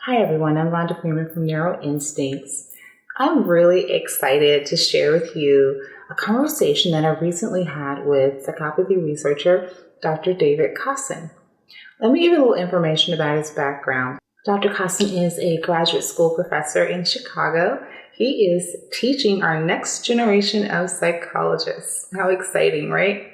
Hi everyone, I'm Rhonda Freeman from Neuro Instincts. I'm really excited to share with you a conversation that I recently had with psychopathy researcher Dr. David Kosson. Let me give you a little information about his background. Dr. Kosson is a graduate school professor in Chicago. He is teaching our next generation of psychologists. How exciting, right?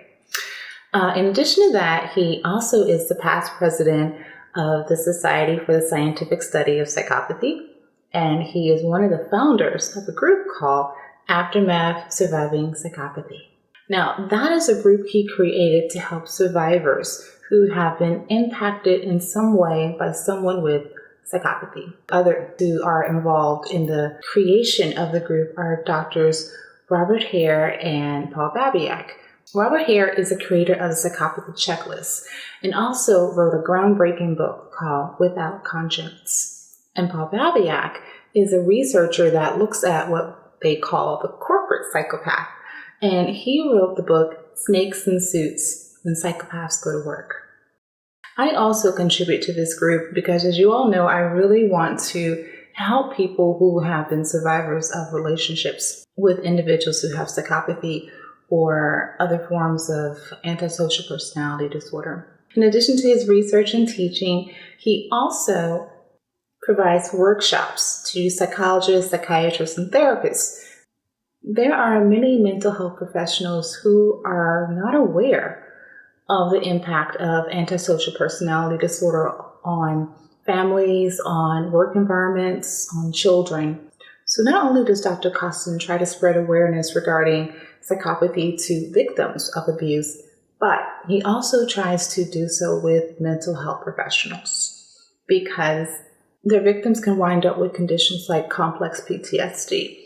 In addition to that, he also is the past president of the Society for the Scientific Study of Psychopathy, and he is one of the founders of a group called Aftermath Surviving Psychopathy. Now, that is a group he created to help survivors who have been impacted in some way by someone with psychopathy. Others who are involved in the creation of the group are doctors Robert Hare and Paul Babiak. Robert Hare is the creator of the Psychopathy Checklist and also wrote a groundbreaking book called Without Conscience. And Paul Babiak is a researcher that looks at what they call the corporate psychopath. And he wrote the book Snakes in Suits When Psychopaths Go to Work. I also contribute to this group because, as you all know, I really want to help people who have been survivors of relationships with individuals who have psychopathy or other forms of antisocial personality disorder. In addition to his research and teaching, he also provides workshops to psychologists, psychiatrists, and therapists. There are many mental health professionals who are not aware of the impact of antisocial personality disorder on families, on work environments, on children. So not only does Dr. Kosson try to spread awareness regarding psychopathy to victims of abuse, but he also tries to do so with mental health professionals because their victims can wind up with conditions like complex PTSD,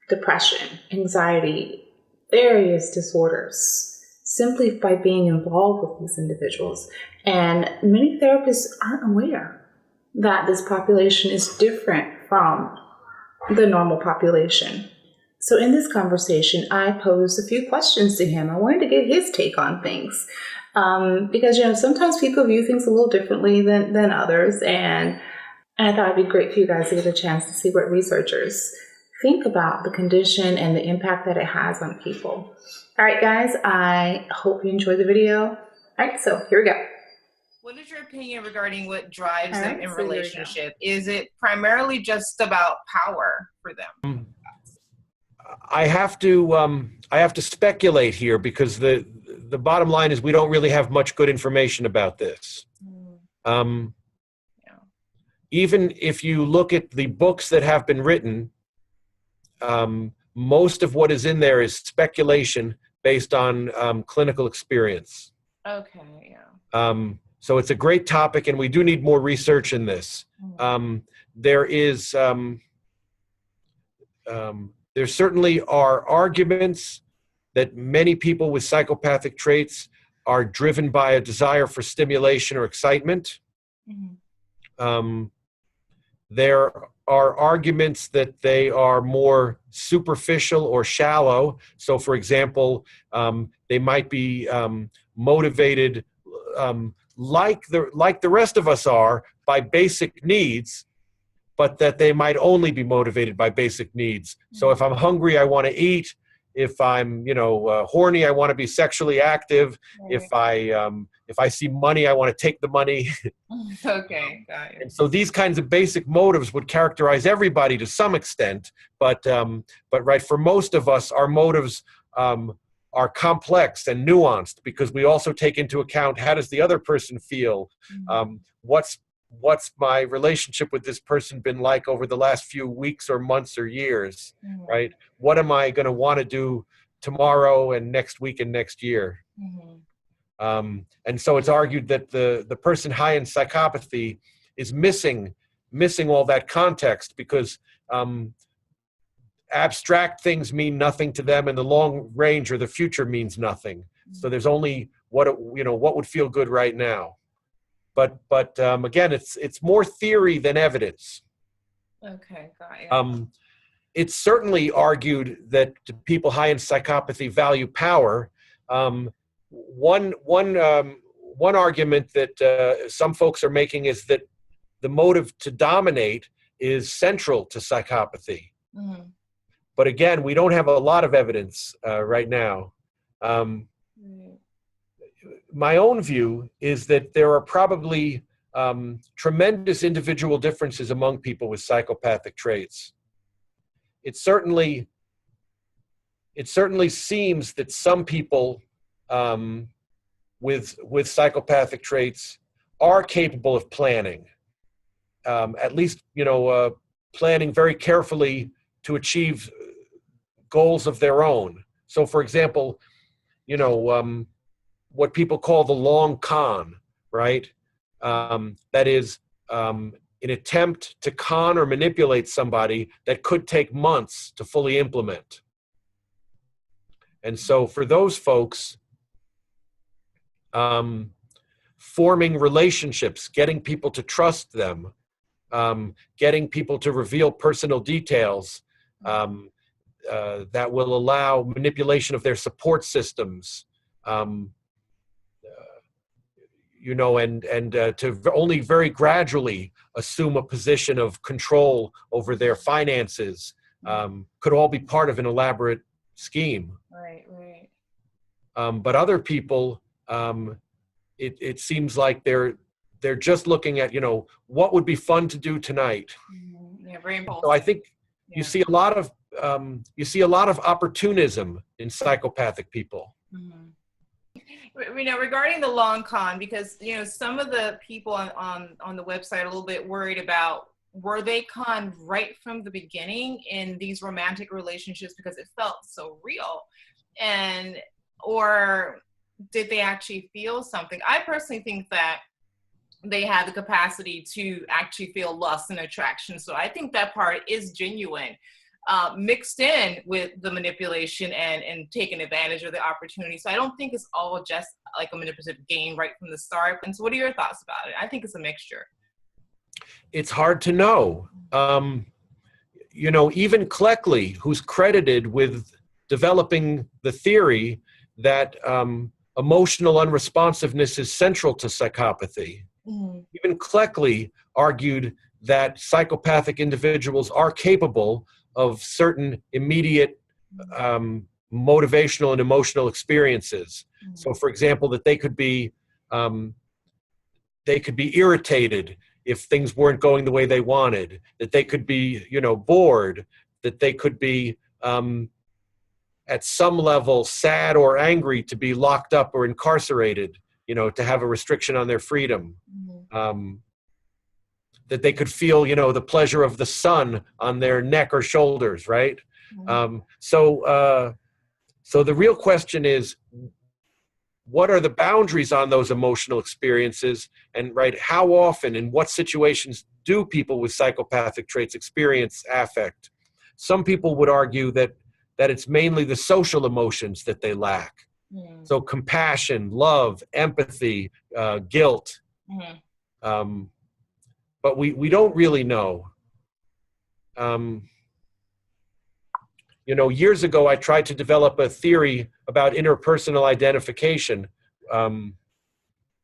depression, anxiety, various disorders, simply by being involved with these individuals. And many therapists aren't aware that this population is different from the normal population. So in this conversation, I posed a few questions to him. I wanted to get his take on things because, sometimes people view things a little differently than others. And I thought it'd be great for you guys to get a chance to see what researchers think about the condition and the impact that it has on people. All right, guys, I hope you enjoyed the video. All right, so here we go. What is your opinion regarding what drives them in relationship? Is it primarily just about power for them? I have to speculate here because the bottom line is we don't really have much good information about this. Even if you look at the books that have been written, most of what is in there is speculation based on clinical experience. Okay, yeah. So it's a great topic, and we do need more research in this. There certainly are arguments that many people with psychopathic traits are driven by a desire for stimulation or excitement. There are arguments that they are more superficial or shallow. So, for example, they might be motivated like the rest of us are by basic needs, but that they might only be motivated by basic needs. So if I'm hungry, I want to eat. If I'm, horny, I want to be sexually active. Right. If I see money, I want to take the money. Okay, got it. And so these kinds of basic motives would characterize everybody to some extent, but right, for most of us, our motives are complex and nuanced because we also take into account how does the other person feel, what's my relationship with this person been like over the last few weeks or months or years, right? What am I going to want to do tomorrow and next week and next year? And so it's argued that the person high in psychopathy is missing all that context because abstract things mean nothing to them, and the long range or the future means nothing. So there's only what would feel good right now. But again, it's more theory than evidence. Okay, got it. It's certainly argued that people high in psychopathy value power. One argument that some folks are making is that the motive to dominate is central to psychopathy. Mm. But again, we don't have a lot of evidence right now. My own view is that there are probably tremendous individual differences among people with psychopathic traits. It certainly seems that some people with psychopathic traits are capable of planning, at least planning very carefully to achieve goals of their own. So, for example, what people call the long con, right? That is an attempt to con or manipulate somebody that could take months to fully implement. And so for those folks, forming relationships, getting people to trust them, getting people to reveal personal details that will allow manipulation of their support systems, and to only very gradually assume a position of control over their finances, could all be part of an elaborate scheme. Right. But other people, it seems like they're just looking at, what would be fun to do tonight. Yeah, very impulsive. So I think you see a lot of opportunism in psychopathic people. Regarding the long con, because some of the people on the website are a little bit worried about, were they conned right from the beginning in these romantic relationships because it felt so real, or did they actually feel something? I personally think that they had the capacity to actually feel lust and attraction. So I think that part is genuine, mixed in with the manipulation and taking advantage of the opportunity. So I don't think it's all just like a manipulative game right from the start. And so what are your thoughts about it? I think it's a mixture. It's hard to know. Even Cleckley, who's credited with developing the theory that emotional unresponsiveness is central to psychopathy. Even Cleckley argued that psychopathic individuals are capable of certain immediate motivational and emotional experiences. So, for example, that they could be irritated if things weren't going the way they wanted, that they could be, bored, that they could be at some level sad or angry to be locked up or incarcerated, to have a restriction on their freedom. That they could feel, the pleasure of the sun on their neck or shoulders, right? So the real question is, what are the boundaries on those emotional experiences? And how often, in what situations do people with psychopathic traits experience affect? Some people would argue that it's mainly the social emotions that they lack. So compassion, love, empathy, guilt. But we don't really know. Years ago, I tried to develop a theory about interpersonal identification,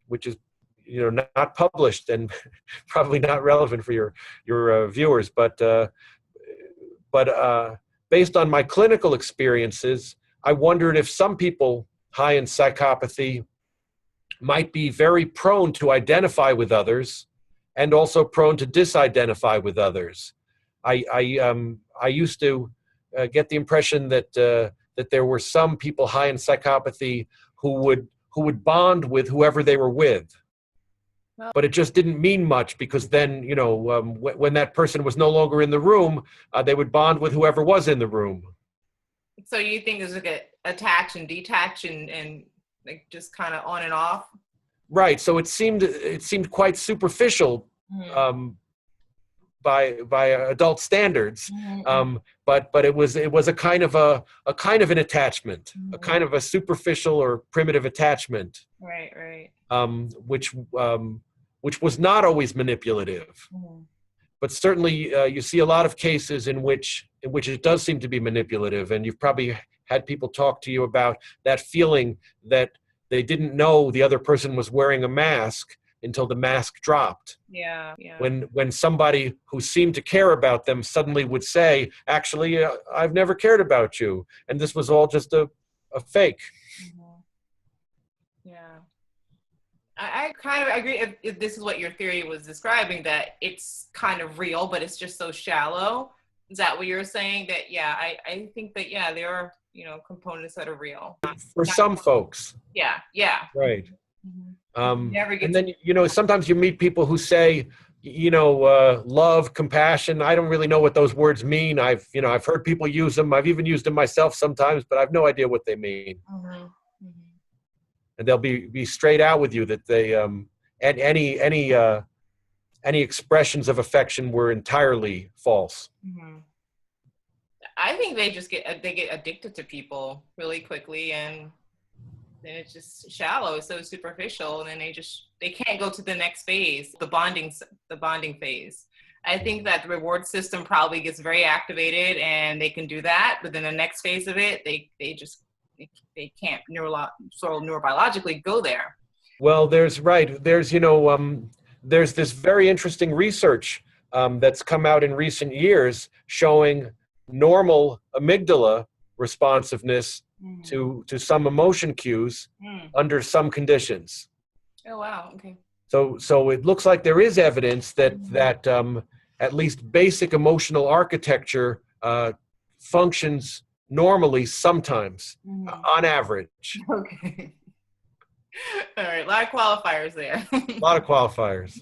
which is, not published and probably not relevant for your viewers. But based on my clinical experiences, I wondered if some people high in psychopathy might be very prone to identify with others and also prone to disidentify with others. I used to get the impression that there were some people high in psychopathy who would bond with whoever they were with. But it just didn't mean much, because then, when that person was no longer in the room, they would bond with whoever was in the room. So you think there's like a attach and detach and like just kind of on and off? Right. So it seemed quite superficial by adult standards, but it was a kind of an attachment, a kind of a superficial or primitive attachment. Right. Which was not always manipulative. But certainly you see a lot of cases in which it does seem to be manipulative, and you've probably had people talk to you about that feeling that they didn't know the other person was wearing a mask until the mask dropped. Yeah. Yeah. When somebody who seemed to care about them suddenly would say, actually, I've never cared about you, and this was all just a fake. Mhm. Yeah. I kind of agree if this is what your theory was describing, that it's kind of real, but it's just so shallow. Is that what you're saying? That, yeah, I think that, yeah, there are, components that are real. For some folks. Yeah. Yeah. Right. Never get And then, sometimes you meet people who say, love, compassion. I don't really know what those words mean. I've heard people use them. I've even used them myself sometimes, but I have no idea what they mean. Mm-hmm. And they'll be straight out with you that they and any expressions of affection were entirely false. Mm-hmm. I think they get addicted to people really quickly, and then it's just shallow, it's so superficial, and then they can't go to the next phase, the bonding phase. I think that the reward system probably gets very activated, and they can do that, but then the next phase of it, they can't neurobiologically go there. Well, there's this very interesting research that's come out in recent years showing normal amygdala responsiveness to some emotion cues under some conditions. Oh, wow. Okay. So it looks like there is evidence that at least basic emotional architecture functions normally sometimes, on average. Okay. All right, a lot of qualifiers there. A lot of qualifiers.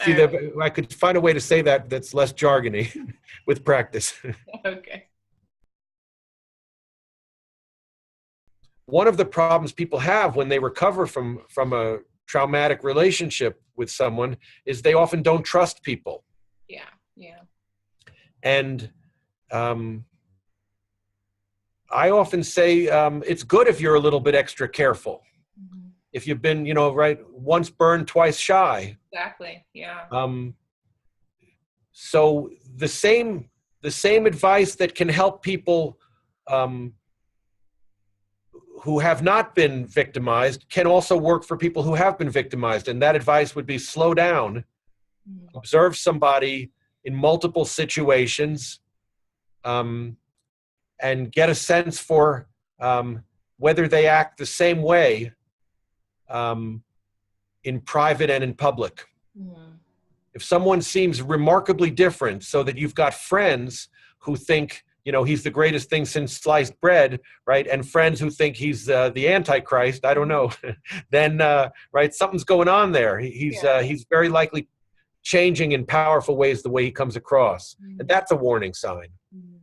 See, I could find a way to say that's less jargony with practice. Okay. One of the problems people have when they recover from a traumatic relationship with someone is they often don't trust people. Yeah, yeah. And I often say it's good if you're a little bit extra careful. Mm-hmm. If you've been, once burned, twice shy. Exactly. Yeah. So the same advice that can help people who have not been victimized can also work for people who have been victimized. And that advice would be slow down, observe somebody in multiple situations, and get a sense for whether they act the same way in private and in public. Mm. If someone seems remarkably different, so that you've got friends who think, he's the greatest thing since sliced bread, right? And friends who think he's the Antichrist, I don't know, then, right, something's going on there. He's very likely changing in powerful ways the way he comes across. Mm. And that's a warning sign. Mm.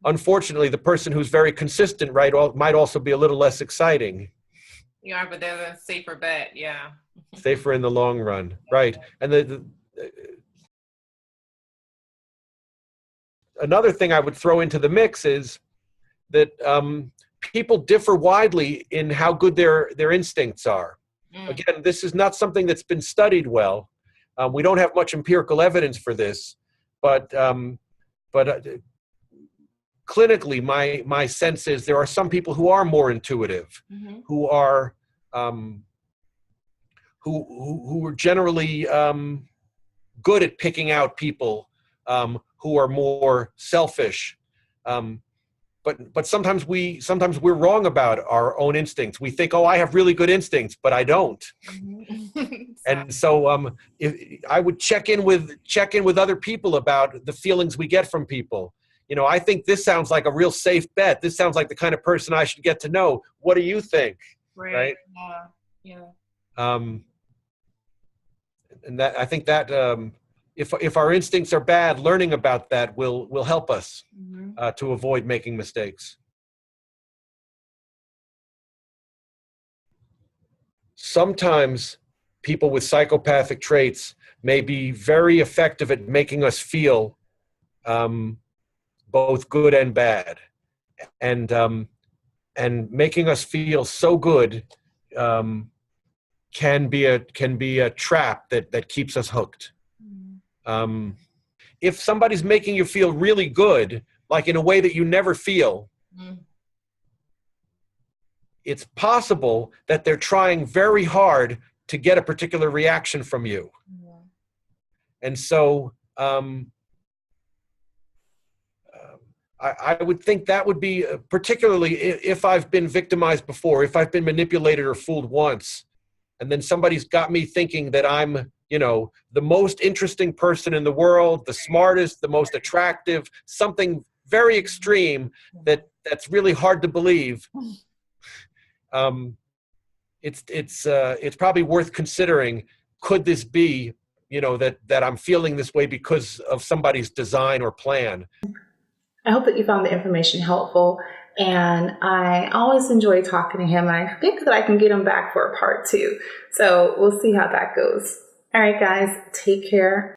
Unfortunately, the person who's very consistent, right, might also be a little less exciting. Yeah, but they're the safer bet, yeah. Safer in the long run, right. And another thing I would throw into the mix is that people differ widely in how good their instincts are. Mm. Again, this is not something that's been studied well. We don't have much empirical evidence for this, but clinically, my sense is there are some people who are more intuitive, mm-hmm. who are who are generally good at picking out people who are more selfish. But sometimes we're wrong about our own instincts. We think, I have really good instincts, but I don't. Mm-hmm. And so I would check in with other people about the feelings we get from people. I think this sounds like a real safe bet. This sounds like the kind of person I should get to know. What do you think? Right? Yeah. And that, I think that if our instincts are bad, learning about that will help us, mm-hmm. To avoid making mistakes. Sometimes people with psychopathic traits may be very effective at making us feel both good and bad, and making us feel so good can be a trap that keeps us hooked. If somebody's making you feel really good, like in a way that you never feel, it's possible that they're trying very hard to get a particular reaction from you. Yeah. And so I would think that would be particularly if I've been victimized before, if I've been manipulated or fooled once, and then somebody's got me thinking that I'm, you know, the most interesting person in the world, the smartest, the most attractive, something very extreme that's really hard to believe. It's probably worth considering. Could this be, you know, that I'm feeling this way because of somebody's design or plan? I hope that you found the information helpful, and I always enjoy talking to him, and I think that I can get him back for a part 2. So we'll see how that goes. All right, guys, take care.